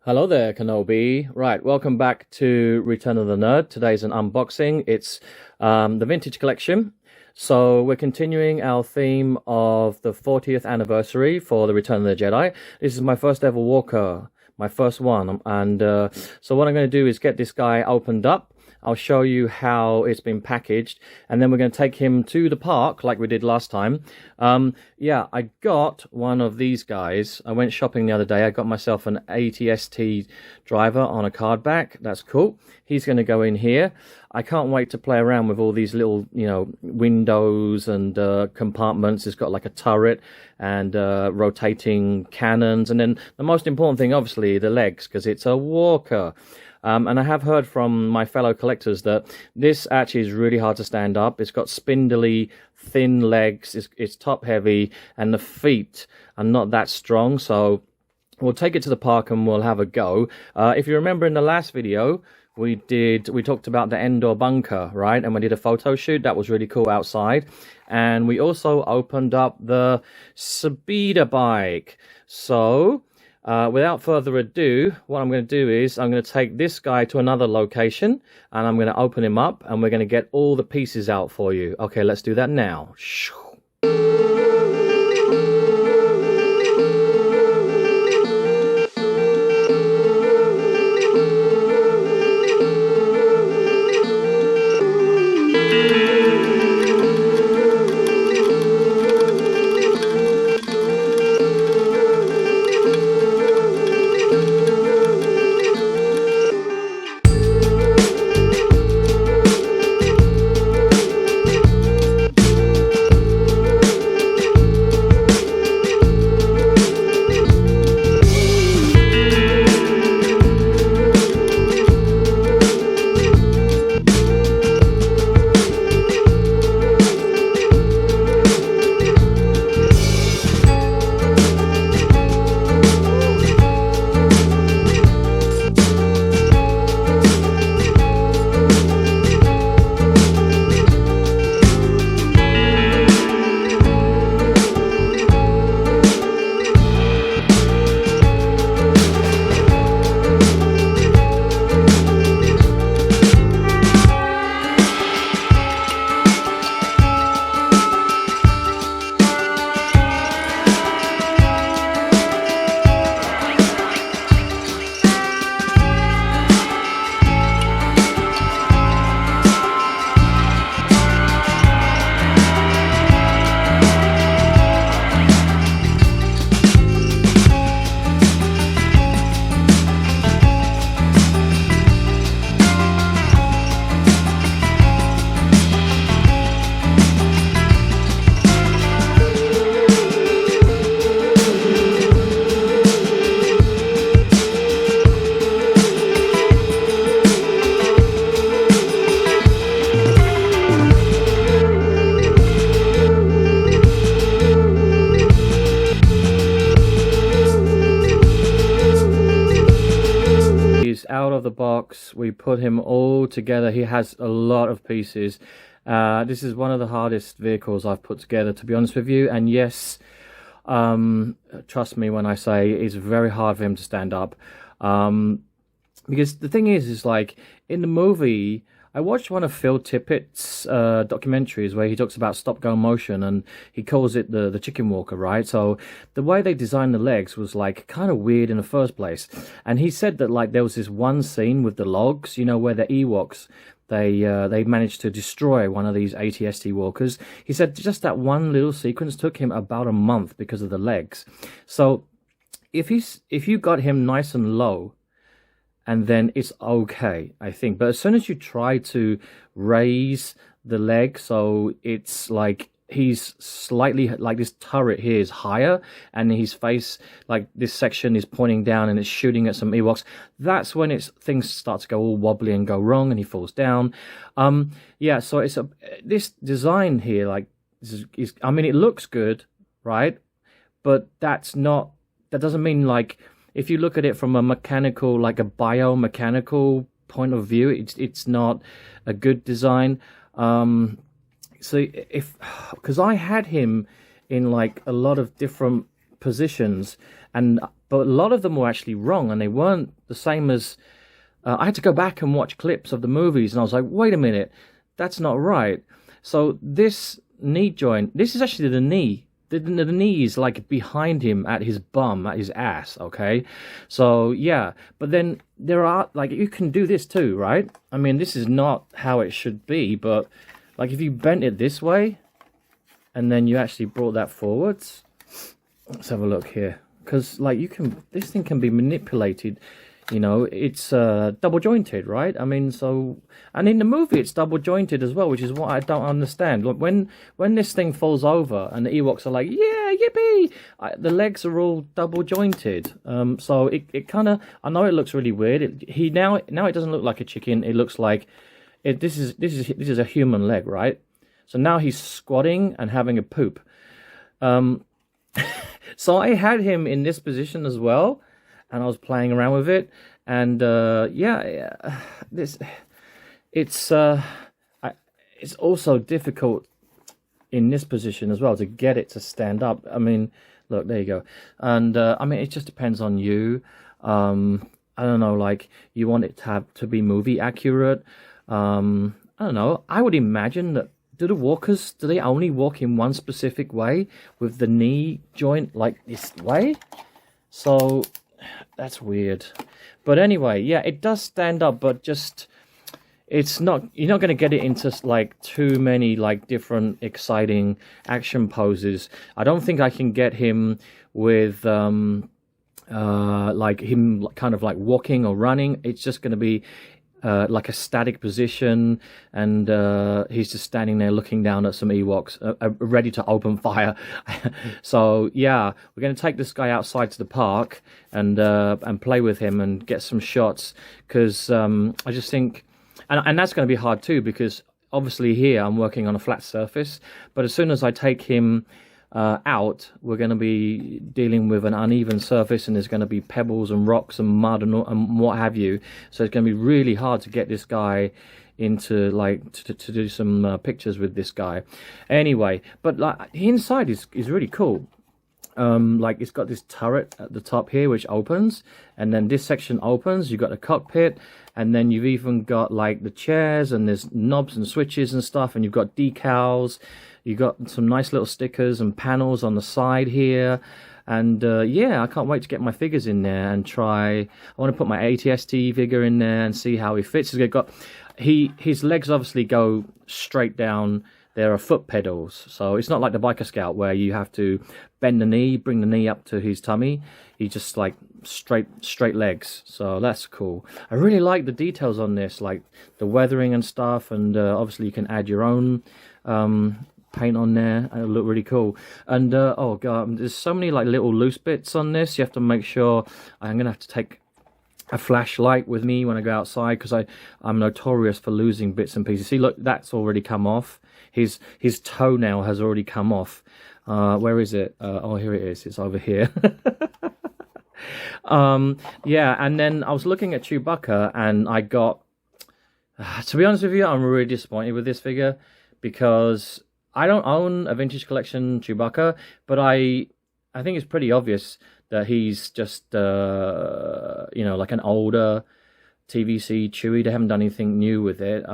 Hello there, Kenobi. Right, welcome back to Return of the Nerd. Today's an unboxing. It's the vintage collection. So we're continuing our theme of the 40th anniversary for the Return of the Jedi. This is my first ever Walker, my first one. And so what I'm going to do is get this guy opened up. I'll show you how it's been packaged, and then we're going to take him to the park like we did last time. Yeah, I got one of these guys. I went shopping the other day. I got myself an ATST driver on a card back. That's cool. He's going to go in here. I can't wait to play around with all these little, windows and compartments. It's got like a turret and rotating cannons. And then the most important thing, obviously, the legs, because it's a walker. And I have heard from my fellow collectors that this actually is really hard to stand up. It's got spindly, thin legs. It's top heavy, and the feet are not that strong. So we'll take it to the park and we'll have a go. If you remember in the last video, we talked about the Endor bunker, right? And we did a photo shoot. That was really cool outside. And we also opened up the speeder bike. So without further ado, what I'm going to do is I'm going to take this guy to another location and I'm going to open him up and we're going to get all the pieces out for you. Okay, let's do that now. Out of the box, we put him all together. He has a lot of pieces. This is one of the hardest vehicles I've put together, to be honest with you, and yes, trust me when I say it's very hard for him to stand up, because the thing is like in the movie, I watched one of Phil Tippett's documentaries where he talks about stop-go motion, and he calls it the chicken walker, right? So the way they designed the legs was like kind of weird in the first place. And he said that like there was this one scene with the logs, where the Ewoks, they managed to destroy one of these ATST walkers. He said just that one little sequence took him about a month because of the legs. So if you got him nice and low, and then it's okay, I think. But as soon as you try to raise the leg, so it's like he's slightly, like this turret here is higher, and his face, like this section is pointing down and it's shooting at some Ewoks, that's when things start to go all wobbly and go wrong and he falls down. Yeah, so it's this design here, like, I mean, it looks good, right? But that doesn't mean, like, if you look at it from a mechanical, like a biomechanical point of view, it's not a good design. So because I had him in like a lot of different positions, but a lot of them were actually wrong, and they weren't the same as. I had to go back and watch clips of the movies, and I was like, wait a minute, that's not right. So this knee joint, this is actually the knee. The knee is like behind him at his bum, at his ass, okay? So, yeah. But then there are, like, you can do this too, right? I mean, this is not how it should be, but, like, if you bent it this way, and then you actually brought that forwards. Let's have a look here. Because, like, this thing can be manipulated. You know, it's double jointed, right? I mean, so, and in the movie it's double jointed as well, which is what I don't understand. Like when this thing falls over and the Ewoks are like, yeah, yippee, the legs are all double jointed. So it kind of, I know it looks really weird. Now it doesn't look like a chicken. It looks like this is a human leg, right? So now he's squatting and having a poop. So I had him in this position as well. And I was playing around with it, and it's also difficult in this position as well to get it to stand up. I mean, look, there you go. And I mean, it just depends on you. I don't know, like you want it to be movie accurate. I don't know. I would imagine that do they only walk in one specific way with the knee joint like this way? So. That's weird. But anyway, yeah, it does stand up, but just you're not going to get it into like too many like different exciting action poses. I don't think I can get him with like him kind of like walking or running. It's just going to be like a static position, and he's just standing there looking down at some Ewoks, ready to open fire. So yeah, we're going to take this guy outside to the park and play with him and get some shots, because I just think, and that's going to be hard too, because obviously here I'm working on a flat surface, but as soon as I take him out, we're going to be dealing with an uneven surface, and there's going to be pebbles and rocks and mud and what have you. So it's going to be really hard to get this guy into like to do some pictures with this guy. Anyway, but like the inside is really cool. Like it's got this turret at the top here which opens, and then this section opens. You've got the cockpit, and then you've even got like the chairs, and there's knobs and switches and stuff, and you've got decals. You got some nice little stickers and panels on the side here, and yeah, I can't wait to get my figures in there and try. I want to put my ATST figure in there and see how he fits. His legs obviously go straight down. There are foot pedals, so it's not like the Biker Scout where you have to bend the knee, bring the knee up to his tummy. He just like straight legs, so that's cool. I really like the details on this, like the weathering and stuff, and obviously you can add your own paint on there, and it'll look really cool. And oh god, there's so many like little loose bits on this. You have to make sure. I'm gonna have to take a flashlight with me when I go outside, because I'm notorious for losing bits and pieces. See, look, that's already come off. His toenail has already come off. Where is it? Oh, here it is. It's over here. Yeah, and then I was looking at Chewbacca, and I got, to be honest with you, I'm really disappointed with this figure, because I don't own a vintage collection Chewbacca, but I think it's pretty obvious that he's just, you know, like an older TVC Chewie. They haven't done anything new with it.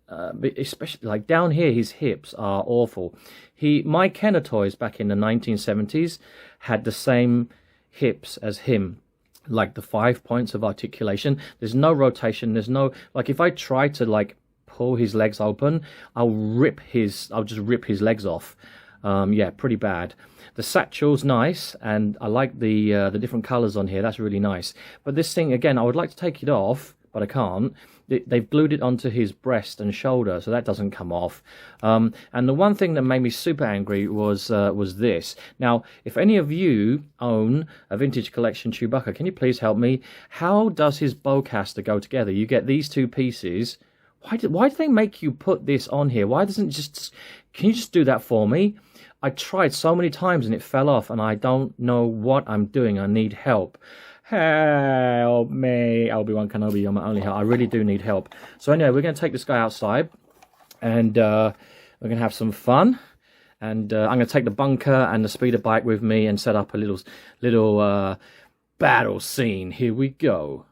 But especially like down here, his hips are awful. My Kenner toys back in the 1970s had the same hips as him, like the 5 points of articulation. There's no rotation. There's no, like, if I try to like pull his legs open, I'll just rip his legs off. Yeah, pretty bad. The satchel's nice, and I like the different colors on here. That's really nice. But this thing, again, I would like to take it off, but I can't. They've glued it onto his breast and shoulder, so that doesn't come off. And the one thing that made me super angry was this. Now, if any of you own a vintage collection Chewbacca, can you please help me? How does his bowcaster go together? You get these two pieces. Why do they make you put this on here? Why doesn't it just... Can you just do that for me? I tried so many times and it fell off, and I don't know what I'm doing. I need help. Help me, Obi-Wan Kenobi, you're my only help. I really do need help. So anyway, we're going to take this guy outside, and we're going to have some fun. And I'm going to take the bunker and the speeder bike with me and set up a little battle scene. Here we go.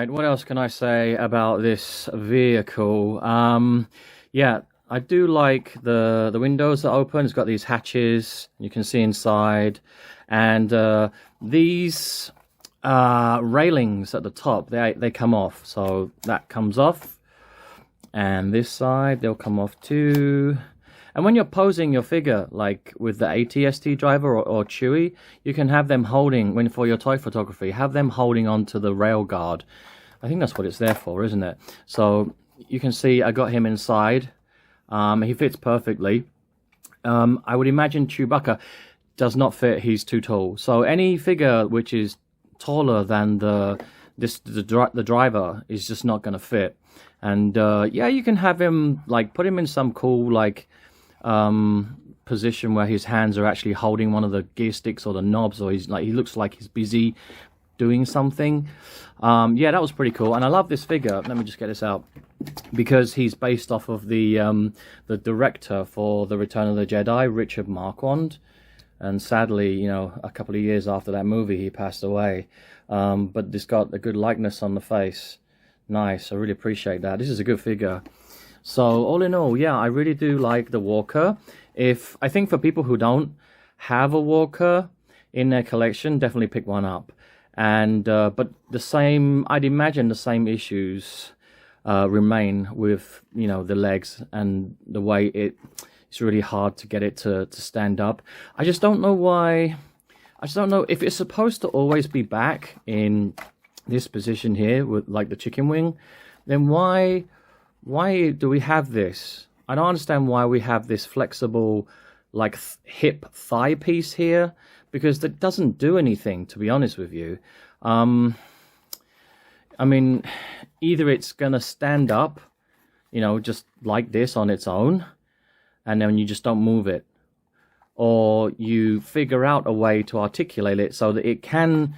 What else can I say about this vehicle? Yeah, I do like the windows that open. It's got these hatches, you can see inside, and these railings at the top, they come off, so that comes off, and this side they'll come off too. And when you're posing your figure, like with the ATST driver or Chewie, you can have them holding, for your toy photography, have them holding onto the rail guard. I think that's what it's there for, isn't it? So you can see I got him inside. He fits perfectly. I would imagine Chewbacca does not fit. He's too tall. So any figure which is taller than the driver is just not going to fit. And yeah, you can have him, like, put him in some cool, like, position where his hands are actually holding one of the gear sticks or the knobs, or he looks like he's busy doing something. Yeah, that was pretty cool, and I love this figure. Let me just get this out, because he's based off of the director for the Return of the Jedi, Richard Marquand, and sadly, you know, a couple of years after that movie, he passed away. But it's got a good likeness on the face. Nice, I really appreciate that. This is a good figure. So all in all, yeah, I really do like the Walker. I think for people who don't have a Walker in their collection, definitely pick one up. And but I'd imagine the same issues remain with, you know, the legs and the way it's really hard to get it to stand up. I just don't know why. I just don't know if it's supposed to always be back in this position here with, like, the chicken wing. Then why do we have this? I don't understand why we have this flexible, like, hip thigh piece here, because that doesn't do anything, to be honest with you. I mean, either it's gonna stand up, you know, just like this on its own, and then you just don't move it, or you figure out a way to articulate it so that it can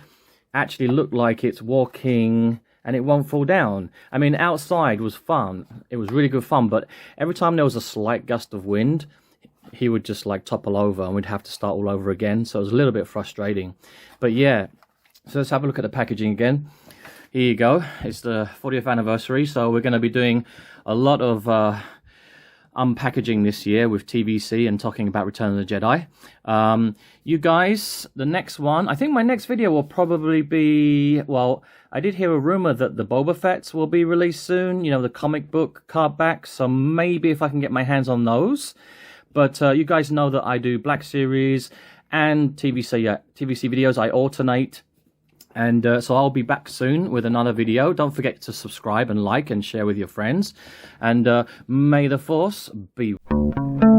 actually look like it's walking and it won't fall down. I mean, outside was fun. It was really good fun, but every time there was a slight gust of wind, he would just, like, topple over and we'd have to start all over again. So it was a little bit frustrating. But yeah, so let's have a look at the packaging again. Here you go. It's the 40th anniversary, so we're going to be doing a lot of unpackaging this year with TVC and talking about Return of the Jedi. You guys, the next one, I think my next video will probably be, well, I did hear a rumor that the Boba Fett's will be released soon, you know, the comic book card backs, so maybe if I can get my hands on those. But you guys know that I do Black Series and TVC videos. I alternate. And so I'll be back soon with another video. Don't forget to subscribe and like and share with your friends. And may the Force be with you.